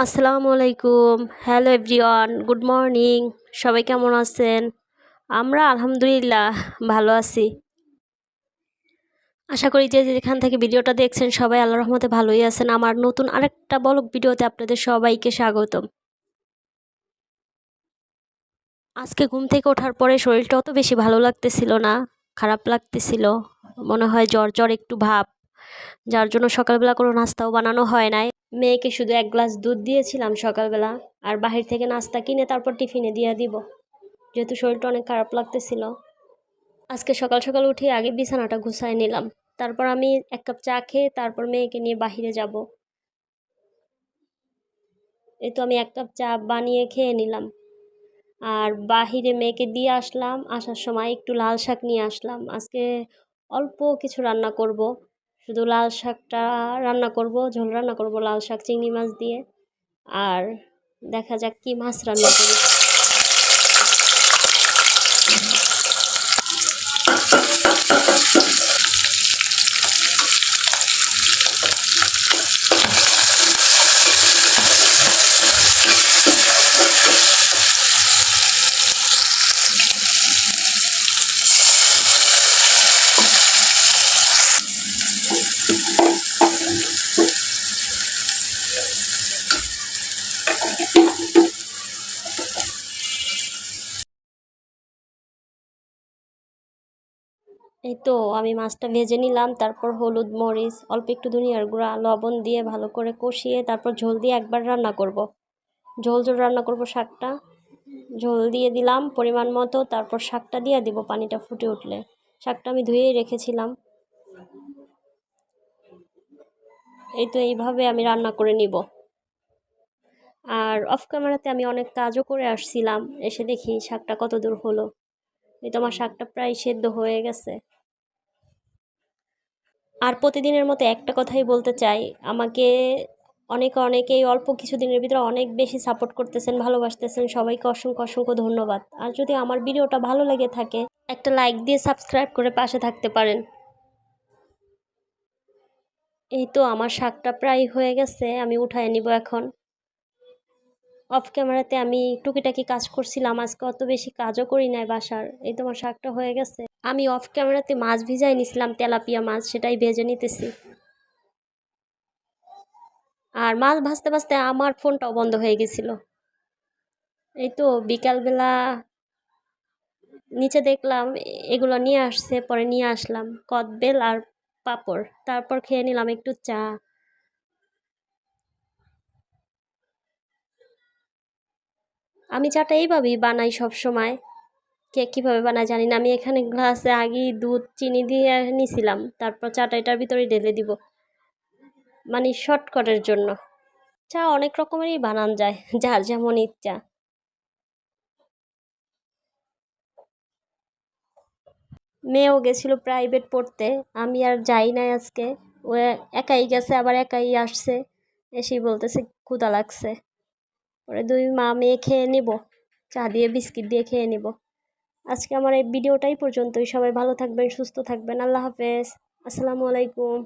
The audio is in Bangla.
আসসালামু আলাইকুম। Hello everyone, good morning. সবাই কেমন আছেন? আমরা আলহামদুলিল্লাহ ভালো আছি। আশা করি যে যেখান থেকে ভিডিওটা দেখছেন সবাই আল্লাহর রহমতে ভালোই আছেন। আমার নতুন আরেকটা ব্লগ ভিডিওতে আপনাদের সবাইকে স্বাগতম। আজকে ঘুম থেকে ওঠার পরে শরীরটা অত বেশি ভালো লাগতেছিল না, খারাপ লাগতেছিল। মনে হয় জ্বর জ্বর একটু ভাব, যার জন্য সকালবেলা কোনো নাস্তাও বানানো হয় নাই। মেয়েকে শুধু এক গ্লাস দুধ দিয়েছিলাম সকালবেলা, আর বাহির থেকে নাস্তা কিনে তারপর টিফিনে দিয়ে দিব, যেহেতু শরীরটা অনেক খারাপ লাগতেছিল। আজকে সকাল সকাল উঠে আগে বিছানাটা গুছাই নিলাম, তারপর আমি এক কাপ চা খেয়ে তারপর মেয়েকে নিয়ে বাহিরে যাব। এই তো আমি এক কাপ চা বানিয়ে খেয়ে নিলাম, আর বাহিরে মেয়েকে দিয়ে আসলাম। আসার সময় একটু লাল শাক নিয়ে আসলাম। আজকে অল্প কিছু রান্না করব, শুধু লাল শাকটা রান্না করব, ঝোল রান্না করব লাল শাক চিংড়ি মাছ দিয়ে। আর দেখা যাক কি মাছ রান্না করি। এই তো আমি মাছটা ভেজে নিলাম, তারপর হলুদ মরিচ অল্প একটু ধনিয়ার গুঁড়া লবণ দিয়ে ভালো করে কষিয়ে তারপর ঝোল দিয়ে একবার রান্না করব। ঝোল ঝোল রান্না করব শাকটা। ঝোল দিয়ে দিলাম পরিমাণ মতো, তারপর শাকটা দিয়ে দিব পানিটা ফুটে উঠলে। শাকটা আমি ধুয়েই রেখেছিলাম। এই তো এইভাবে আমি রান্না করে নিব। আর অফ ক্যামেরাতে আমি অনেক কাজও করে আসছিলাম, এসে দেখি শাকটা কত দূর হলো। এই তো আমার শাকটা প্রায় সেদ্ধ হয়ে গেছে। আর প্রতিদিনের মতো একটা কথাই বলতে চাই, আমাকে অনেকেই অল্প কিছুদিনের ভিতরে অনেক বেশি সাপোর্ট করতেছেন, ভালোবাসতেছেন। সবাইকে অসংখ্য অসংখ্য ধন্যবাদ। আর যদি আমার ভিডিওটা ভালো লেগে থাকে একটা লাইক দিয়ে সাবস্ক্রাইব করে পাশে থাকতে পারেন। এই তো আমার শাকটা প্রায় হয়ে গেছে, আমি উঠায় নিব এখন। অফ ক্যামেরাতে আমি টুকিটাকি কাজ করছিলাম, আজকে অত বেশি কাজও করি নাই বাসার। এই তো আমার শাকটা হয়ে গেছে। আমি অফ ক্যামেরাতে মাছ ভিজাই নিছিলাম, তেলাপিয়া মাছ, সেটাই ভেজে নিতেছি। আর মাছ ভাজতে ভাজতে আমার ফোনটাও বন্ধ হয়ে গেছিল। এই তো বিকালবেলা নিচে দেখলাম এগুলো নিয়ে আসছে, পরে নিয়ে আসলাম কদবেল আর পাঁপড়, তারপর খেয়ে নিলাম একটু চা। আমি চাটা এইভাবেই বানাই সব সময়। কে কীভাবে বানায় জানি না। আমি এখানে গ্লাসে আগেই দুধ চিনি দিয়ে নিছিলাম, তারপর চাটা এটার ভিতরে ঢেলে দিব, মানে শর্টকাটের জন্য। চা অনেক রকমেরই বানান যায়, যার যেমন ইচ্ছা। মেয়েও গেছিল প্রাইভেট পড়তে, আমি আর যাই নাই আজকে। ও একাই গেছে আবার একাই আসছে, এসেই বলতেছে ক্ষুধা লাগছে। পরে দুই মা মেয়ে খেয়ে নিব, চা দিয়ে বিস্কিট দিয়ে খেয়ে নিব। আজকে আমার এই ভিডিওটাই পর্যন্তই। সবাই ভালো থাকবেন, সুস্থ থাকবেন। আল্লাহ হাফেজ। আসসালামু আলাইকুম।